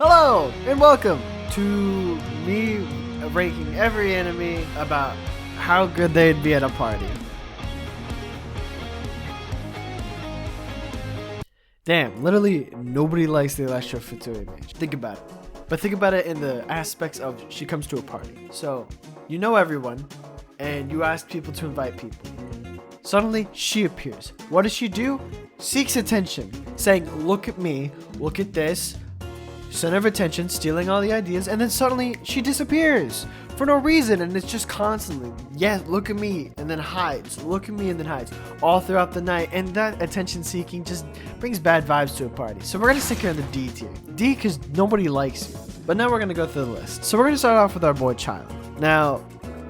Hello and welcome to me ranking every enemy about how good they'd be at a party. Damn, literally nobody likes the Electro Fatui mage. Think about it. But think about it in the aspects of she comes to a party. So, you know everyone, and you ask people to invite people. Suddenly, she appears. What does she do? Seeks attention, saying, look at me, look at this, center of attention, stealing all the ideas, and then suddenly she disappears for no reason, and it's just constantly, yes, look at me, and then hides, look at me, and then hides, all throughout the night, and that attention seeking just brings bad vibes to a party. So we're gonna stick her in the D tier. D, because nobody likes you. But now we're gonna go through the list. So we're gonna start off with our boy Child. Now,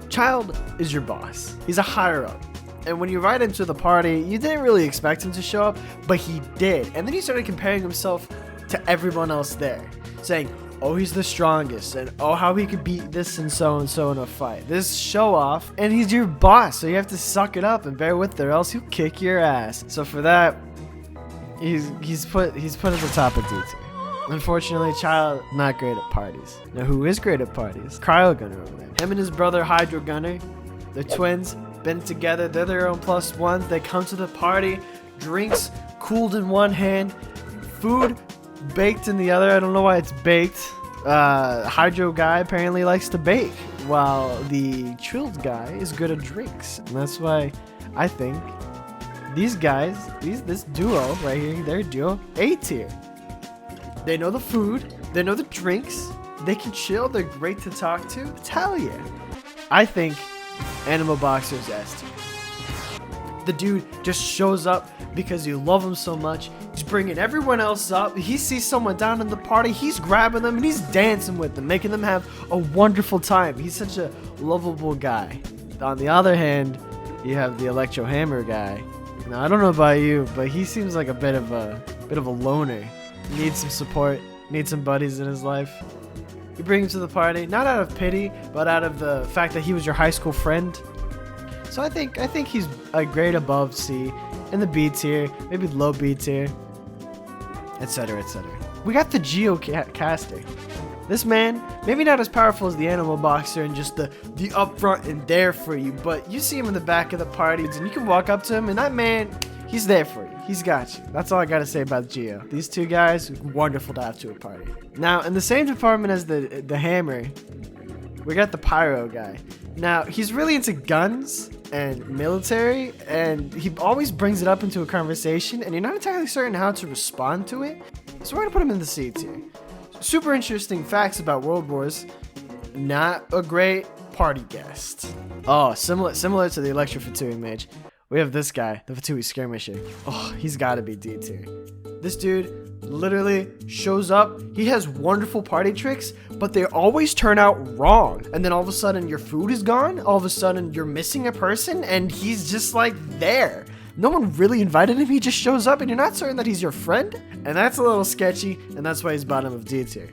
Child is your boss. He's a higher up. And when you invite him to the party, you didn't really expect him to show up, but he did. And then he started comparing himself to everyone else there, saying, oh, he's the strongest, and oh, how he could beat this and so in a fight. This show off, and he's your boss, so you have to suck it up and bear with it, or else he'll kick your ass. So for that, he's put at the top of D tier. Unfortunately, Child not great at parties. Now, who is great at parties? Cryo Gunner over there. Him and his brother Hydro Gunner, they're twins, been together, they're their own plus ones. They come to the party, drinks cooled in one hand, food baked in the other. I don't know why it's baked. Hydro guy apparently likes to bake, while the chilled guy is good at drinks. And that's why I think these guys, this duo right here, their duo, A tier. They know the food, they know the drinks, they can chill, they're great to talk to. It's hell yeah. I think Animal Boxer's S tier. The dude just shows up because you love him so much. He's bringing everyone else up. He sees someone down in the party, he's grabbing them and he's dancing with them, making them have a wonderful time. He's such a lovable guy. On the other hand, you have the Electro Hammer guy. Now, I don't know about you, but he seems like a bit of a loner. Needs some support, needs some buddies in his life. You bring him to the party, not out of pity, but out of the fact that he was your high school friend. So I think he's a grade above C, in the B tier, maybe low B tier, etc., etc. We got the Geocaster. This man, maybe not as powerful as the Animal Boxer and just the upfront and there for you, but you see him in the back of the parties and you can walk up to him and that man, he's there for you. He's got you. That's all I gotta say about Geo. These two guys, wonderful to have to a party. Now, in the same department as the Hammer, we got the Pyro guy. Now, he's really into guns and military, and he always brings it up into a conversation, and you're not entirely certain how to respond to it. So we're gonna put him in the C tier. Super interesting facts about World Wars. Not a great party guest. Oh, similar to the Electro Fatui mage. We have this guy, the Fatui Skirmisher. Oh, he's gotta be D tier. This dude literally shows up. He has wonderful party tricks, but they always turn out wrong. And then all of a sudden your food is gone. All of a sudden you're missing a person and he's just like there. No one really invited him. He just shows up and you're not certain that he's your friend. And that's a little sketchy, and that's why he's bottom of D tier.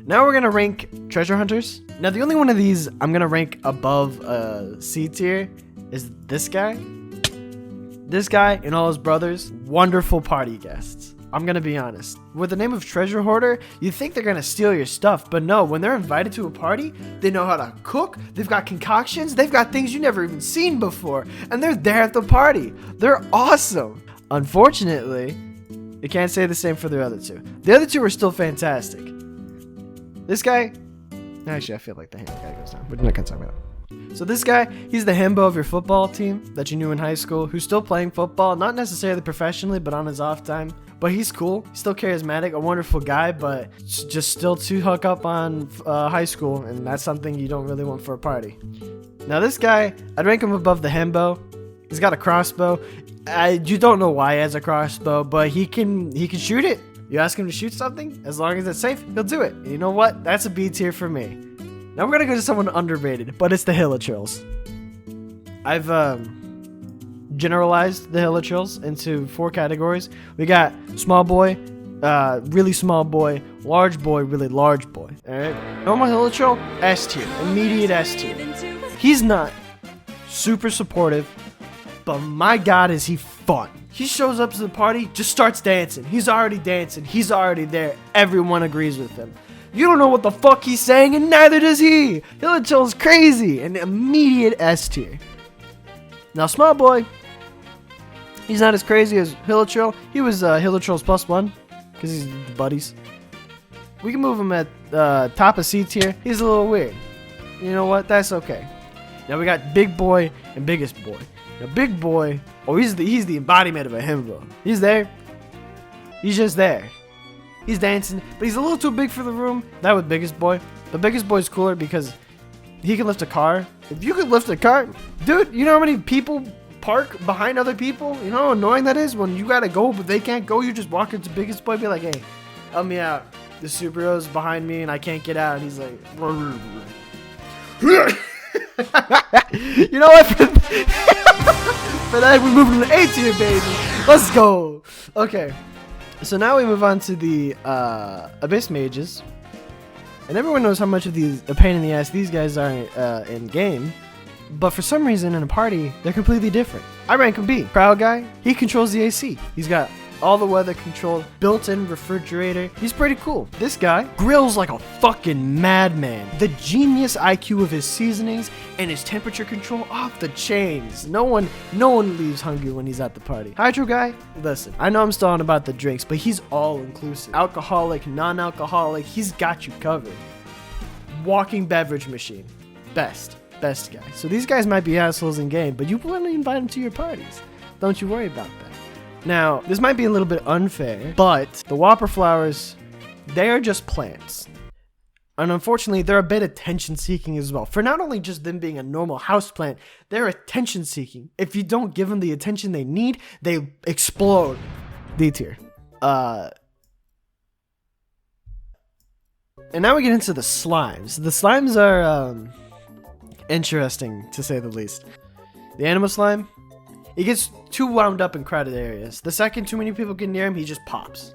Now we're gonna rank treasure hunters. Now the only one of these I'm gonna rank above C tier is this guy. This guy and all his brothers, wonderful party guests. I'm gonna be honest. With the name of treasure hoarder, you think they're gonna steal your stuff, but no, when they're invited to a party, they know how to cook, they've got concoctions, they've got things you never even seen before, and they're there at the party. They're awesome. Unfortunately, you can't say the same for the other two. The other two are still fantastic. This guy, actually I feel like the hand guy goes down. We're not gonna talk about it. So this guy, he's the himbo of your football team that you knew in high school, who's still playing football, not necessarily professionally, but on his off time. But he's cool, he's still charismatic, a wonderful guy, but just still too hook up on high school, and that's something you don't really want for a party. Now this guy, I'd rank him above the himbo. He's got a crossbow. You don't know why he has a crossbow, but he can shoot it. You ask him to shoot something, as long as it's safe, he'll do it. And you know what? That's a B tier for me. Now we're gonna go to someone underrated, but it's the Hilichurls. I've generalized the Hilichurls into 4 categories. We got small boy, really small boy, really large boy. Alright? Normal Hilichurl, S tier. Immediate S tier. He's not super supportive, but my god is he fun. He shows up to the party, just starts dancing. He's already dancing. He's already there. Everyone agrees with him. You don't know what the fuck he's saying, and neither does he. Hilichurl's crazy. An immediate S tier. Now, Small Boy, he's not as crazy as Hilichurl. He was Hilichurl's +1 because he's buddies. We can move him at top of C tier. He's a little weird. You know what? That's okay. Now we got Big Boy and Biggest Boy. Now Big Boy, oh, he's the embodiment of a himbo. He's there. He's just there. He's dancing, but he's a little too big for the room. That was Biggest Boy. The Biggest Boy's cooler because he can lift a car. If you could lift a car, dude, you know how many people park behind other people? You know how annoying that is when you gotta go, but they can't go. You just walk into Biggest Boy, be like, hey, help me out. The superhero's behind me and I can't get out. And he's like, you know what? For that, we move to the A tier, baby. Let's go. Okay. So now we move on to the Abyss Mages. And everyone knows how much of a pain in the ass these guys are in game. But for some reason in a party, they're completely different. I rank him B. Crowd guy, he controls the AC. He's got all the weather controlled, built-in refrigerator. He's pretty cool. This guy grills like a fucking madman. The genius IQ of his seasonings and his temperature control off the chains. No one leaves hungry when he's at the party. Hydro guy, listen, I know I'm still on about the drinks, but he's all inclusive. Alcoholic, non-alcoholic, he's got you covered. Walking beverage machine. Best guy. So these guys might be assholes in game, but you want to invite them to your parties. Don't you worry about that. Now, this might be a little bit unfair, but the Whopper flowers, they are just plants. And unfortunately, they're a bit attention-seeking as well. For not only just them being a normal houseplant, they're attention-seeking. If you don't give them the attention they need, they explode. D tier. And now we get into the slimes. The slimes are interesting, to say the least. The animal slime, he gets too wound up in crowded areas. The second too many people get near him, he just pops.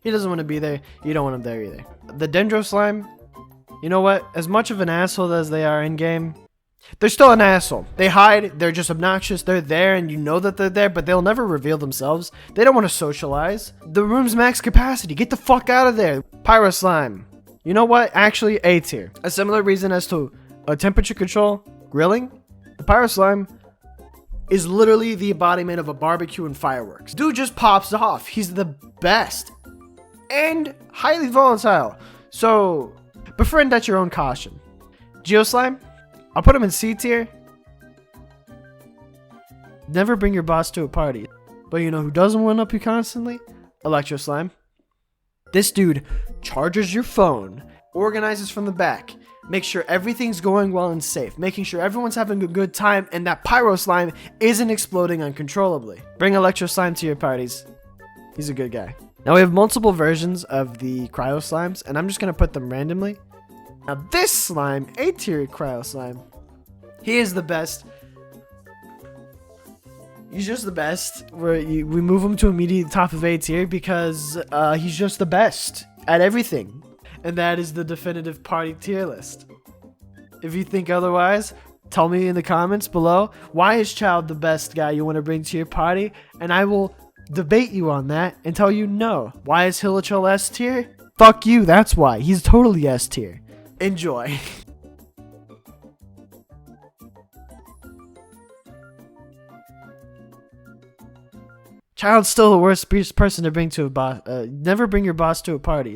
He doesn't want to be there. You don't want him there either. The Dendro Slime, you know what? As much of an asshole as they are in-game, they're still an asshole. They hide. They're just obnoxious. They're there, and you know that they're there, but they'll never reveal themselves. They don't want to socialize. The room's max capacity. Get the fuck out of there. Pyro Slime. You know what? Actually, A tier. A similar reason as to temperature control, grilling. The Pyro Slime is literally the embodiment of a barbecue and fireworks. Dude just pops off. He's the best. And highly volatile. So, befriend at your own caution. Geoslime, I'll put him in C tier. Never bring your boss to a party. But you know who doesn't one up you constantly? Electro Slime. This dude charges your phone, organizes from the back, makes sure everything's going well and safe, making sure everyone's having a good time, and that Pyro Slime isn't exploding uncontrollably. Bring Electro Slime to your parties. He's a good guy. Now we have multiple versions of the Cryo Slimes, and I'm just going to put them randomly. Now this slime, A tier Cryo Slime, he is the best. He's just the best. We move him to immediate top of A tier because he's just the best at everything. And that is the definitive party tier list. If you think otherwise, tell me in the comments below. Why is Child the best guy you want to bring to your party? And I will debate you on that and tell you no. Why is Hilichurl S tier? Fuck you, that's why. He's totally S tier. Enjoy. Child's still the worst person to bring to a boss. Never bring your boss to a party.